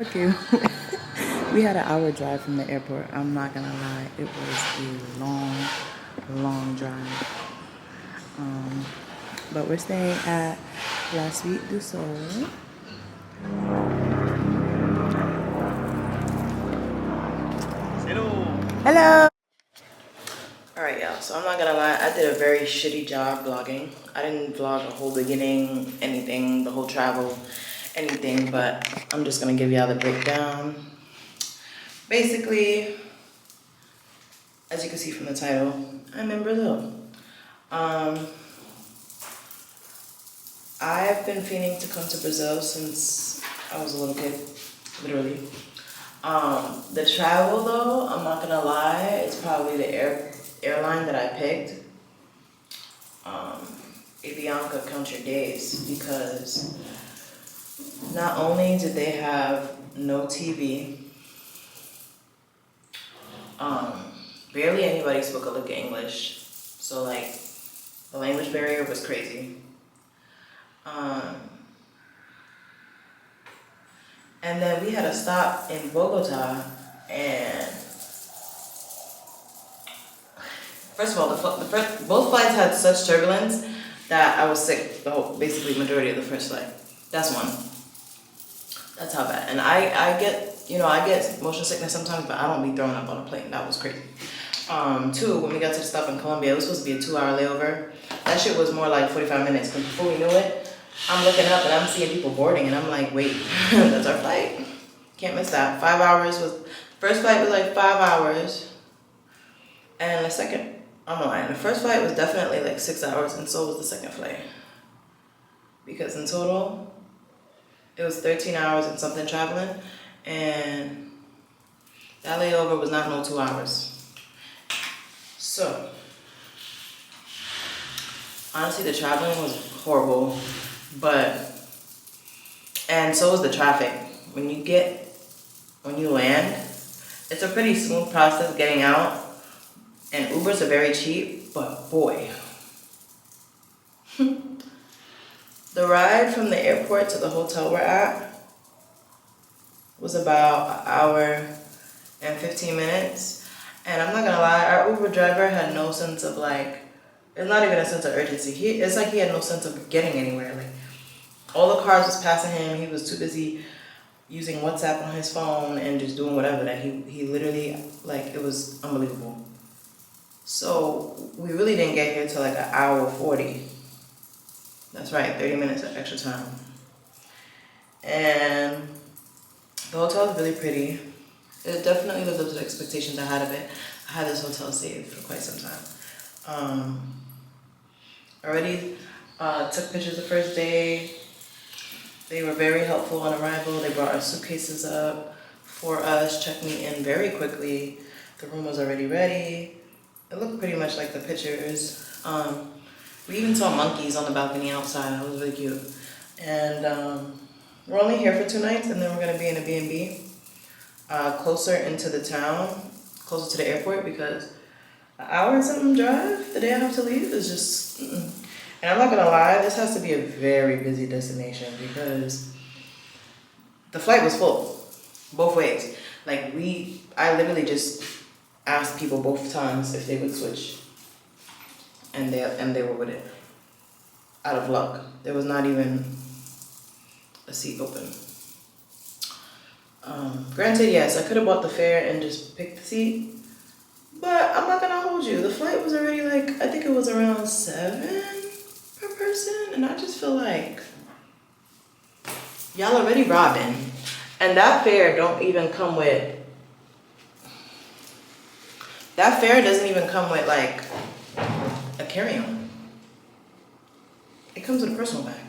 Okay, we had an hour drive from the airport. I'm not gonna lie, it was a long, long drive. Um, but we're staying at La Suite du Sol. Hello. All right, y'all. So I'm not gonna lie, I did a very shitty job vlogging. I didn't vlog the whole beginning, anything, the whole travel, anything. But I'm just gonna give y'all the breakdown. Basically, as you can see from the title, I'm in Brazil. I've been feeling to come to Brazil since I was a little kid, literally. The travel though, I'm not gonna lie, it's probably the airline that I picked. Avianca, count your days, because not only did they have no TV, barely anybody spoke a lick of English, so like the language barrier was crazy. And then we had a stop in Bogota, and first of all, both flights had such turbulence that I was sick basically majority of the first flight. That's one. That's how bad. And I get motion sickness sometimes, but I don't be throwing up on a plane. That was crazy. Two, when we got to the stop in Colombia, it was supposed to be a 2-hour layover. That shit was more like 45 minutes, because before we knew it, I'm looking up and I'm seeing people boarding, and I'm like, wait, that's our flight? Can't miss that. 5 hours first flight was like 5 hours, and the second, I'm lying, the first flight was definitely like 6 hours, and so was the second flight. Because in total, it was 13 hours and something traveling, and that layover was not no 2 hours. So, honestly, the traveling was horrible, and so was the traffic. When you land, it's a pretty smooth process getting out, and Ubers are very cheap, but boy. The ride from the airport to the hotel we're at was about 1 hour and 15 minutes. And I'm not gonna lie, our Uber driver had no sense of it's not even a sense of urgency. It's like he had no sense of getting anywhere. Like, all the cars was passing him. He was too busy using WhatsApp on his phone and just doing whatever that he literally, it was unbelievable. So we really didn't get here till like 1 hour 40. That's right, 30 minutes of extra time. And the hotel is really pretty. It definitely lived up to the expectations I had of it. I had this hotel saved for quite some time. Already took pictures the first day. They were very helpful on arrival. They brought our suitcases up for us, checked me in very quickly. The room was already ready. It looked pretty much like the pictures. We even saw monkeys on the balcony outside. It was really cute. And we're only here for 2 nights, and then we're gonna be in a B&B closer into the town, closer to the airport, because 1 hour and something drive the day I have to leave is just, And I'm not gonna lie, this has to be a very busy destination, because the flight was full, both ways. I literally just asked people both times if they would switch, and they were with it. Out of luck, there was not even a seat open. Granted, yes, I could have bought the fare and just picked the seat, but I'm not gonna hold you. The flight was already I think it was around 7 per person, and I just feel like y'all already robbing. And that fare doesn't even come with a carry-on. It comes with a personal bag.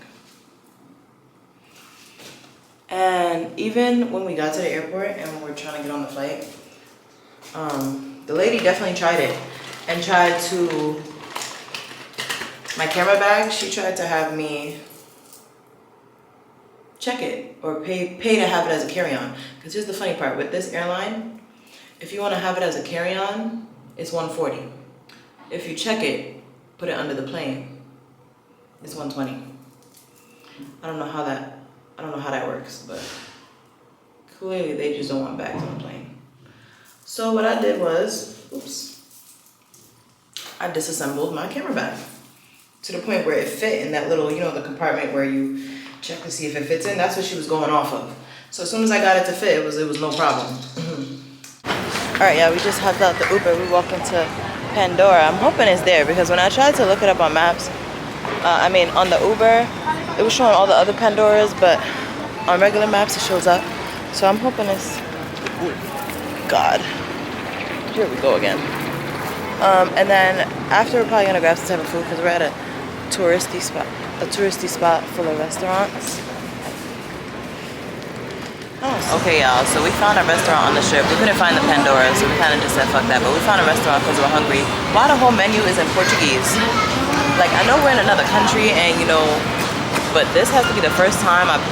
And even when we got to the airport and we were trying to get on the flight, the lady definitely tried it and tried to, my camera bag, she tried to have me check it or pay to have it as a carry-on. Because here's the funny part, with this airline, if you want to have it as a carry-on, it's $140. If you check it, put it under the plane, it's $120. I don't know how that works, but Clearly, they just don't want bags on the plane. So what I did was, I disassembled my camera bag to the point where it fit in that little, you know, the compartment where you check to see if it fits in. That's what she was going off of. So as soon as I got it to fit, it was no problem. All right, yeah, we just hopped out the Uber. We walked into Pandora. I'm hoping it's there because when I tried to look it up on maps, on the Uber, it was showing all the other Pandoras, but on regular maps it shows up. So I'm hoping it's, God, here we go again. And then after we're probably gonna grab some type of food because we're at a touristy spot full of restaurants. Okay, y'all, so we found a restaurant on the strip. We couldn't find the Pandora, so we kind of just said fuck that, but we found a restaurant because we're hungry. Why the whole menu is in Portuguese? Like, I know we're in another country and, you know, but this has to be the first time I've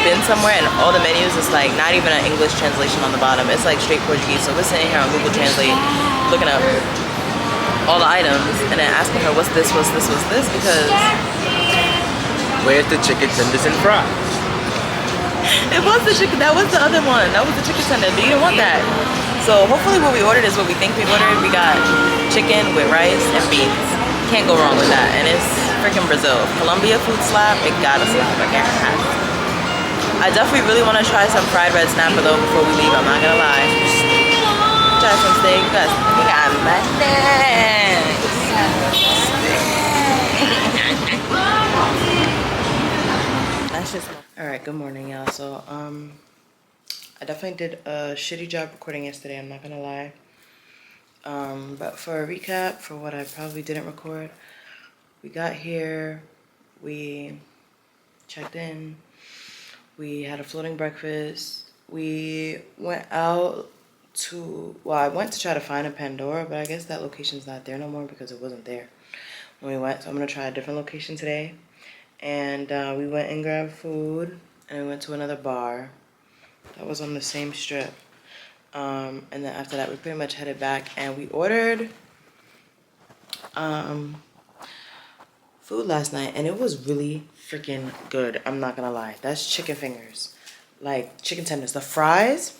been somewhere and all the menus is like not even an English translation on the bottom. It's like straight Portuguese. So we're sitting here on Google Translate looking up all the items and then asking her what's this because where's the chicken tenders and fries? it was the chicken, that was the other one. That was the chicken tender, but you didn't want that. So hopefully what we ordered is what we think we ordered. We got chicken with rice and beans. Can't go wrong with that. And it's freaking Brazil. Colombia food slap, it gotta slap. I can't have it. I definitely really want to try some fried red snapper though before we leave, I'm not gonna lie. Try some steak. We got money. That's just alright, good morning y'all. So I definitely did a shitty job recording yesterday, I'm not gonna lie. But for a recap for what I probably didn't record, we got here, we checked in, we had a floating breakfast, we went out to, well, I went to try to find a Pandora, but I guess that location's not there no more because it wasn't there when we went. So I'm gonna try a different location today. And we went and grabbed food and we went to another bar that was on the same strip. And then after that we pretty much headed back and we ordered food last night and it was really freaking good. I'm not gonna lie. That's chicken fingers, like chicken tenders. The fries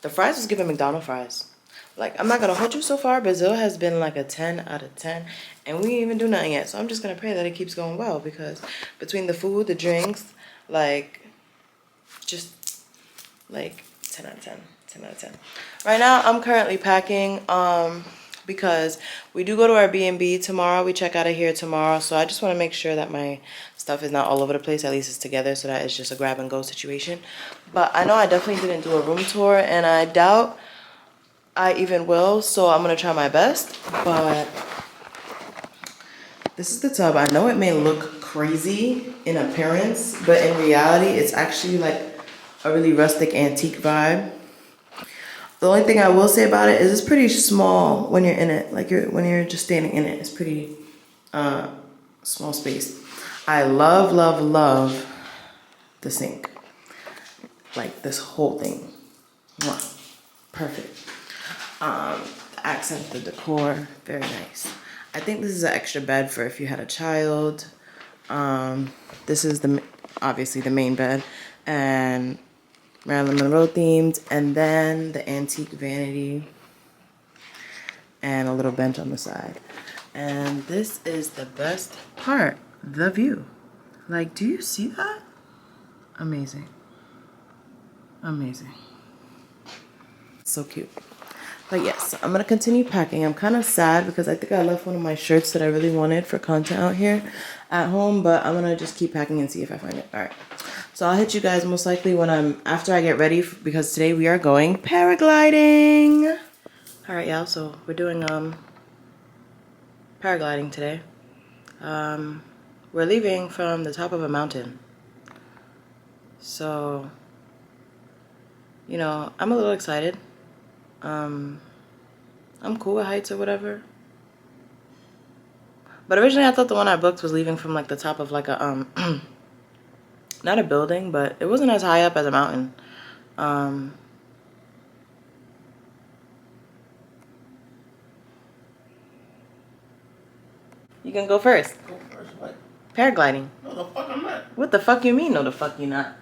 was giving McDonald's fries. Like, I'm not gonna hold you so far. Brazil has been like a 10 out of 10 and we didn't even do nothing yet. So I'm just gonna pray that it keeps going well because between the food, the drinks, like just like 10 out of 10, 10 out of 10. Right now I'm currently packing because we do go to our B&B tomorrow. We check out of here tomorrow. So I just want to make sure that my stuff is not all over the place. At least it's together so that it's just a grab and go situation. But I know I definitely didn't do a room tour and I doubt I even will. So I'm going to try my best. But this is the tub. I know it may look crazy in appearance, but in reality, it's actually like a really rustic antique vibe. The only thing I will say about it is it's pretty small when you're in it. Like when you're just standing in it, it's pretty small space. I love, love, love the sink. Like this whole thing. Mwah. Perfect. The accent, the decor, very nice. I think this is an extra bed for if you had a child. This is obviously the main bed and Marilyn Monroe themed, and then the antique vanity and a little bench on the side. And this is the best part, the view. Like, do you see that? Amazing. Amazing. So cute. But yes, I'm gonna continue packing. I'm kind of sad because I think I left one of my shirts that I really wanted for content out here at home, but I'm gonna just keep packing and see if I find it. All right. So I'll hit you guys most likely when after I get ready because today we are going paragliding. All right, y'all. So we're doing paragliding today. We're leaving from the top of a mountain. So, you know, I'm a little excited. I'm cool with heights or whatever. But originally I thought the one I booked was leaving from like the top of like a not a building, but it wasn't as high up as a mountain. You can go first. Go first, what? Paragliding. No, the fuck I'm not. What the fuck you mean, no the fuck you not?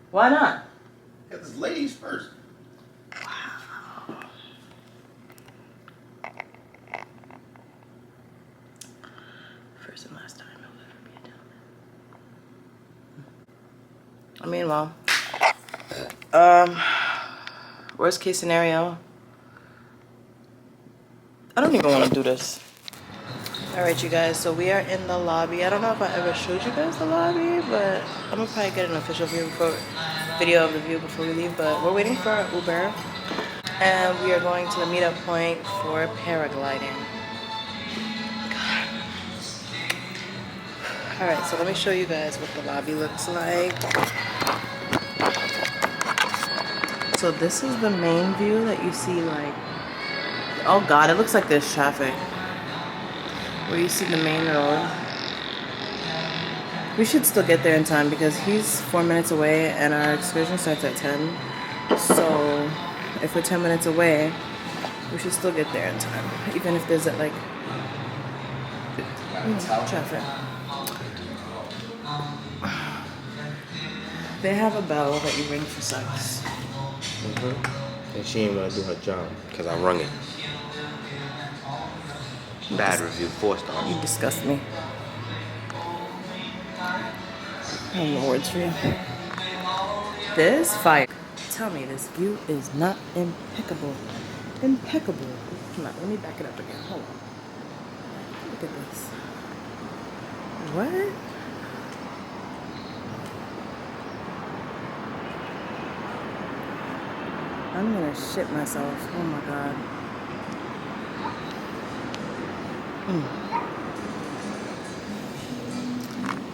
Why not? Got this ladies first. Wow. First and last time I'll ever be a gentleman. I mean, well, worst case scenario, I don't even want to do this. Alright, you guys, so we are in the lobby. I don't know if I ever showed you guys the lobby, but I'm gonna probably get an official video of the view before we leave. But we're waiting for our Uber, and we are going to the meetup point for paragliding. Alright, so let me show you guys what the lobby looks like. So this is the main view that you see, like, oh god, it looks like there's traffic. Where you see the main road. We should still get there in time because he's 4 minutes away and our excursion starts at 10. So if we're 10 minutes away, we should still get there in time. Even if there's like traffic. They have a bell that you ring for sex. And she ain't gonna do her job because I rung it. Bad review, 4 stars. You disgust me. I have no words for you. This fire. Tell me this view is not impeccable. Impeccable. Come on, let me back it up again. Hold on. Look at this. What? I'm gonna shit myself. Oh my god.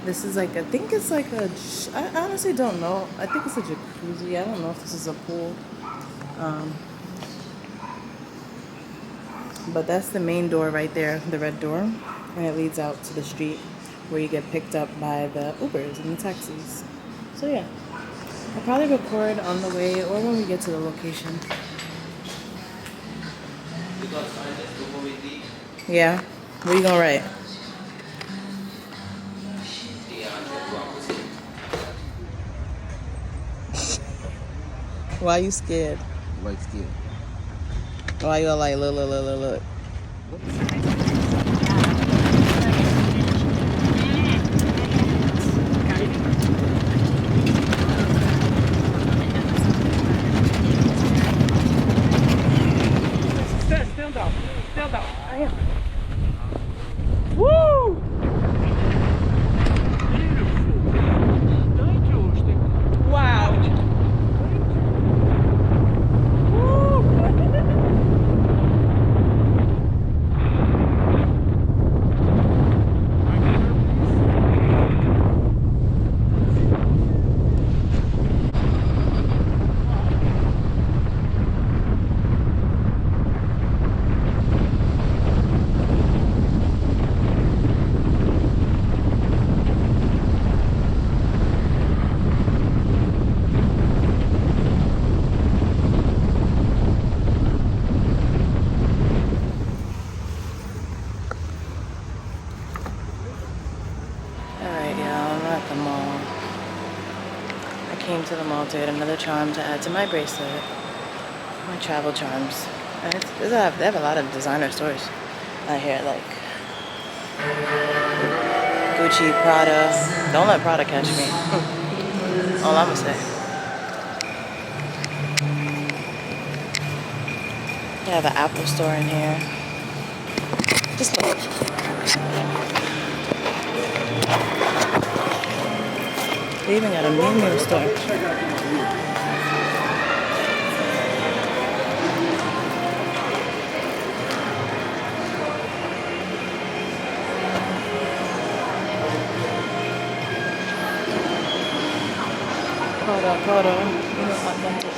This is like, I think it's like a, I honestly don't know. I think it's a jacuzzi. I don't know if this is a pool. But that's the main door right there, the red door. And it leads out to the street where you get picked up by the Ubers and the taxis. So yeah, I'll probably record on the way or when we get to the location. Yeah? What are you gonna write? Why you scared? Light skin. Why you all like, look? Stand up. I am. Woo! Beautiful. Wow. To the mall to get another charm to add to my bracelet. My travel charms. And they have a lot of designer stores out here, like Gucci, Prada. Don't let Prada catch me. All I'm gonna say. They have an Apple store in here. Just look. They even got a Miu store. Hold on. You know what that is.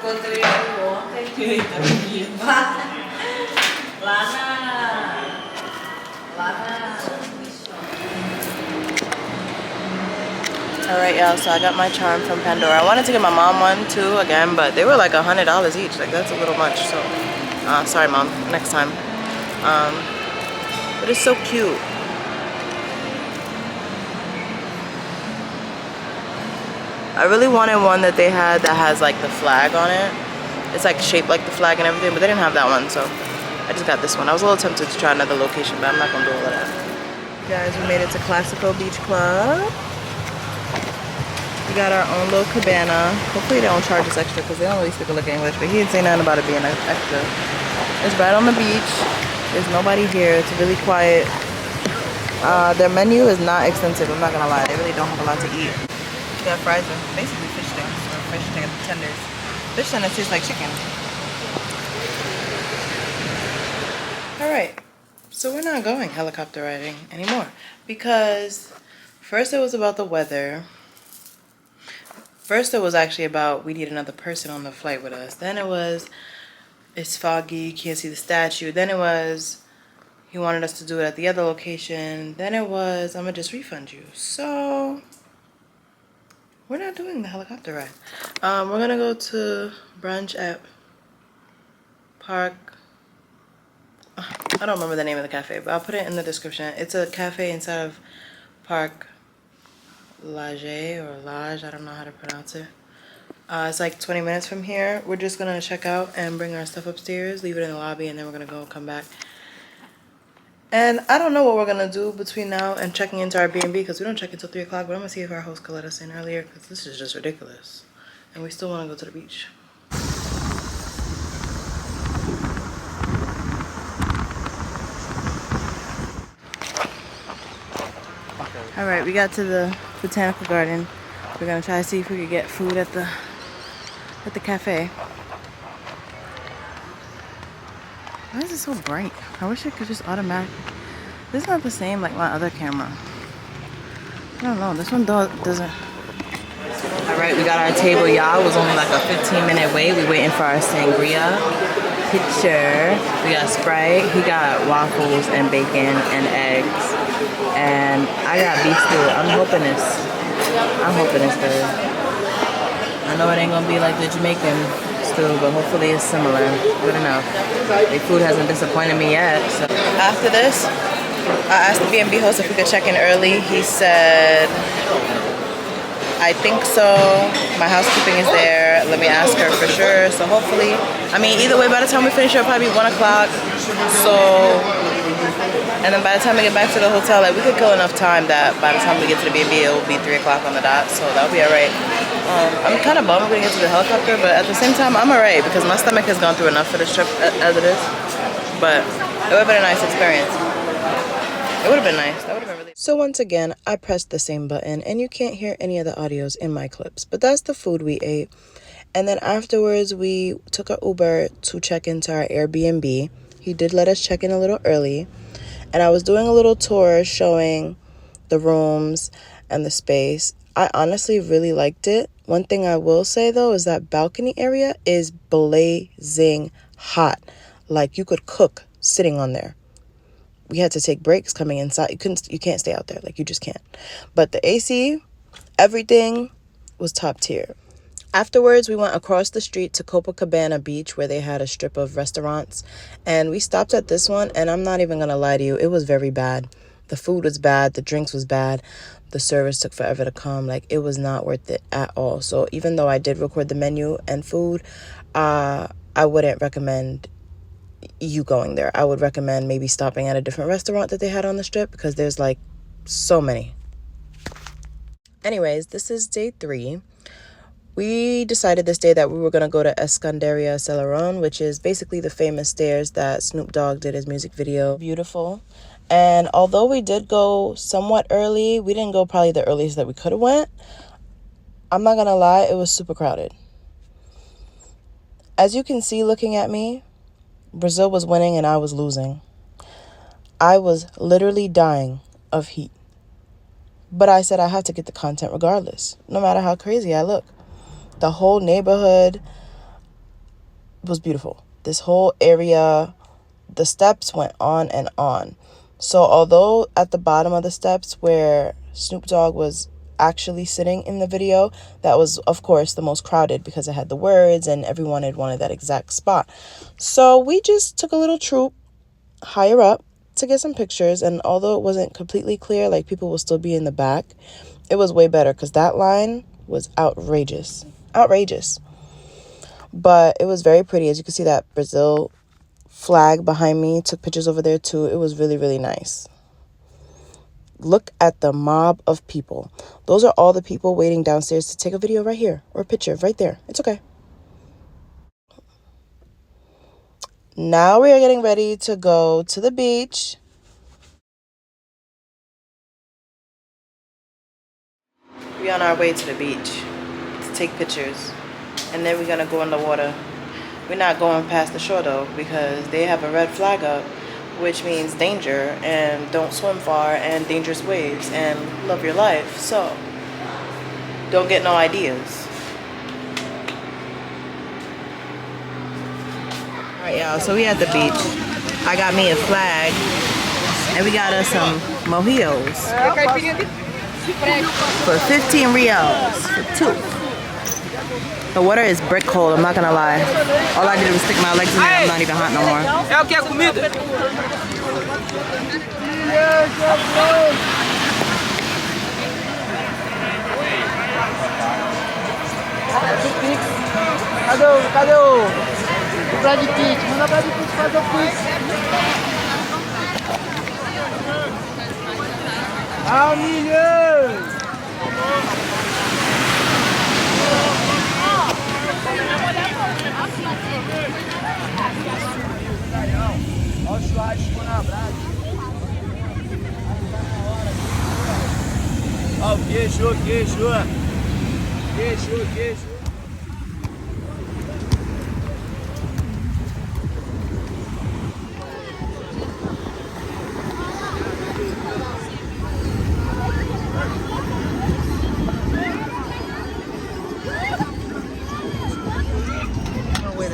Encontrei ele ontem, que ele tá aqui. Alright, y'all, so I got my charm from Pandora. I wanted to get my mom one too again, but they were like $100 each. Like, that's a little much, so sorry, Mom, next time. But it's so cute. I really wanted one that they had that has like the flag on it. It's like shaped like the flag and everything, but they didn't have that one, so I just got this one. I was a little tempted to try another location, but I'm not gonna do all of that. Guys, we made it to Classico Beach Club. We got our own little cabana. Hopefully they don't charge us extra because they don't really speak a lick of English, but he didn't say nothing about it being extra. It's right on the beach. There's nobody here. It's really quiet. Their menu is not extensive, I'm not gonna lie. They really don't have a lot to eat. We got fries and basically fish sticks or fish tenders. Fish tenders taste like chicken. Alright, so we're not going helicopter riding anymore because first it was about the weather. First it was actually about we need another person on the flight with us. Then it was it's foggy, you can't see the statue. Then it was he wanted us to do it at the other location. Then it was I'm gonna just refund you. So we're not doing the helicopter ride. We're gonna go to brunch at Park. I don't remember the name of the cafe, but I'll put it in the description. It's a cafe inside of Park Lage or Lage, I don't know how to pronounce it. It's like 20 minutes from here. We're just gonna check out and bring our stuff upstairs, leave it in the lobby, and then we're gonna go come back. And I don't know what we're gonna do between now and checking into our B&B because we don't check until 3 o'clock, but I'm gonna see if our host could let us in earlier because this is just ridiculous. And we still wanna go to the beach. All right, we got to the botanical garden. We're gonna try to see if we could get food at the cafe. Why is it so bright? I wish it could just automatic. This is not the same like my other camera. I don't know, this one doesn't. All right, we got our table, y'all. It was only like a 15-minute wait. We waiting for our sangria picture. We got Sprite. He got waffles and bacon and eggs. And I got beef stew. I'm hoping it's good. I know it ain't gonna be like the Jamaican stew, but hopefully it's similar. Good enough. The food hasn't disappointed me yet. So after this, I asked the B&B host if we could check in early. He said, I think so. My housekeeping is there. Let me ask her for sure. So hopefully, I mean, either way, by the time we finish, it'll probably be 1 o'clock. So, and then by the time we get back to the hotel, like we could kill enough time that by the time we get to the B&B, it will be 3 o'clock on the dot. So that'll be all right. I'm kind of bummed we're gonna get to the helicopter, but at the same time, I'm all right because my stomach has gone through enough for this trip as it is. But it would have been a nice experience. It would have been nice. That would have been really. So once again, I pressed the same button and you can't hear any of the audios in my clips, but that's the food we ate. And then afterwards, we took an Uber to check into our Airbnb. He did let us check in a little early. And I was doing a little tour showing the rooms and the space. I honestly really liked it. One thing I will say though is that balcony area is blazing hot. Like you could cook sitting on there. We had to take breaks coming inside. You can't stay out there. Like you just can't. But the AC, everything was top tier. Afterwards, we went across the street to Copacabana Beach where they had a strip of restaurants. And we stopped at this one, and I'm not even going to lie to you. It was very bad. The food was bad. The drinks was bad. The service took forever to come. Like, it was not worth it at all. So even though I did record the menu and food, I wouldn't recommend you going there. I would recommend maybe stopping at a different restaurant that they had on the strip because there's, like, so many. Anyways, this is day 3. We decided this day that we were going to go to Escadaria, Selaron, which is basically the famous stairs that Snoop Dogg did his music video. Beautiful. And although we did go somewhat early, we didn't go probably the earliest that we could have went. I'm not going to lie, it was super crowded. As you can see looking at me, Brazil was winning and I was losing. I was literally dying of heat. But I said I have to get the content regardless, no matter how crazy I look. The whole neighborhood was beautiful. This whole area, the steps went on and on. So although at the bottom of the steps where Snoop Dogg was actually sitting in the video that was, of course, the most crowded because it had the words and everyone had wanted that exact spot. So we just took a little troop higher up to get some pictures, and although it wasn't completely clear, like people will still be in the back, it was way better because that line was outrageous. But it was very pretty. As you can see, that Brazil flag behind me, took pictures over there too. It was really, really nice. Look at the mob of people. Those are all the people waiting downstairs to take a video right here, or a picture right there. It's okay. Now we are getting ready to go to the beach. We're on our way to the beach to take pictures, and then we're gonna go in the water. We're not going past the shore though, because they have a red flag up, which means danger and don't swim far and dangerous waves and love your life. So don't get no ideas. All right, y'all, so we at the beach. I got me a flag and we got us some mojitos for 15 reals for 2. The water is brick cold, I'm not gonna lie. All I did was stick my legs in there, I'm not even hot no more. Eu quero comida. Cadê o Brad Pitt? Manda o Brad Pitt fazer o Pix. Ah, milhão! Olha o churrasco na brasa. Olha o queijo.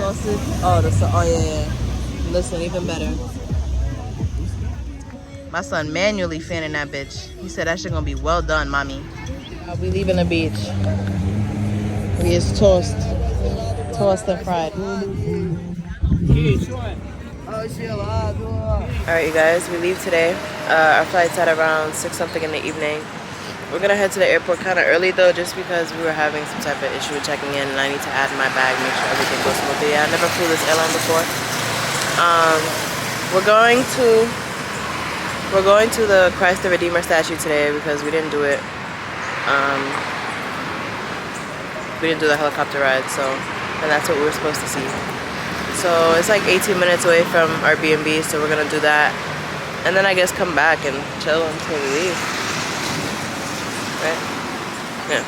Sausage. Oh yeah. Listen, even better. My son manually fanning that bitch. He said that shit gonna be well done, mommy. We leaving the beach. We is tossed and fried. Alright, you guys, we leave today. Our flight's at around 6 something in the evening. We're gonna head to the airport kind of early though, just because we were having some type of issue with checking in, and I need to add my bag, make sure everything goes smoothly. I never flew this airline before. We're going to the Christ the Redeemer statue today because we didn't do it. We didn't do the helicopter ride, and that's what we were supposed to see. So it's like 18 minutes away from our B&B, so we're gonna do that, and then I guess come back and chill until we leave. Right? Yeah.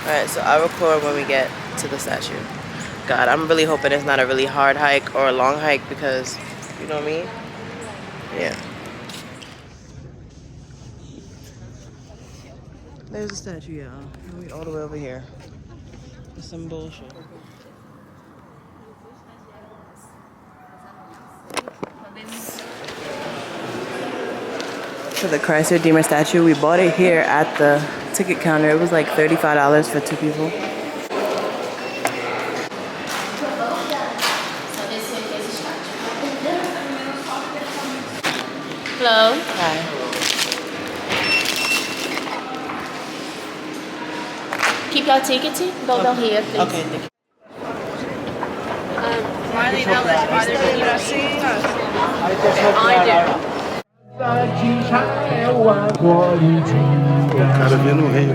Alright, so I'll record when we get to the statue. God, I'm really hoping it's not a really hard hike or a long hike because, you know what I mean? Yeah. There's a statue, y'all. We all the way over here. It's some bullshit. For the Christ Redeemer statue, we bought it here at the ticket counter. It was like $35 for 2 people. Hello. Hi. Keep your ticket. Go down here, please. Okay, thank you. Marley, now let's bother you to see us. Cara vendo o rei.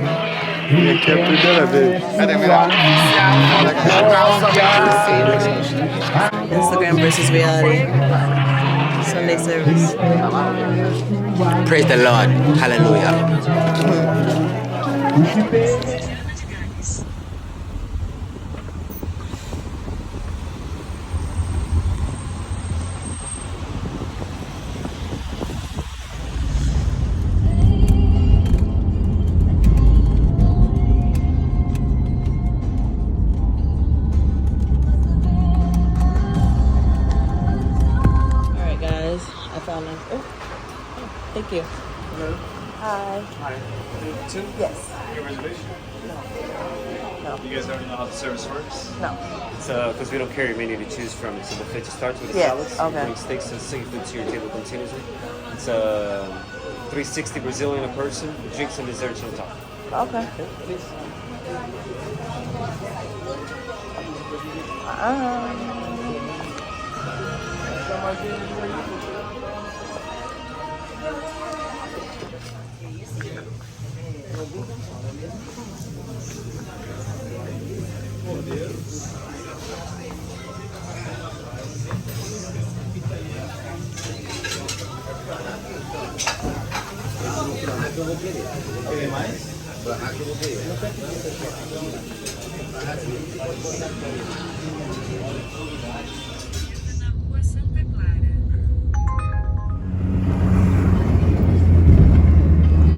E aqui é a primeira vez. Instagram versus reality. Sunday service. Praise the Lord. Hallelujah. Alright guys, I found them. Oh, thank you. Hi. Hi. Two? Yes. Your reservation? No. You guys already know how the service works? No. It's because we don't carry a menu to choose from. So the buffet starts with the Yes, salads. okay. You bring steaks and seafood to your table continuously. It's 360 Brazilian a person, drinks and desserts on top. Okay. Please.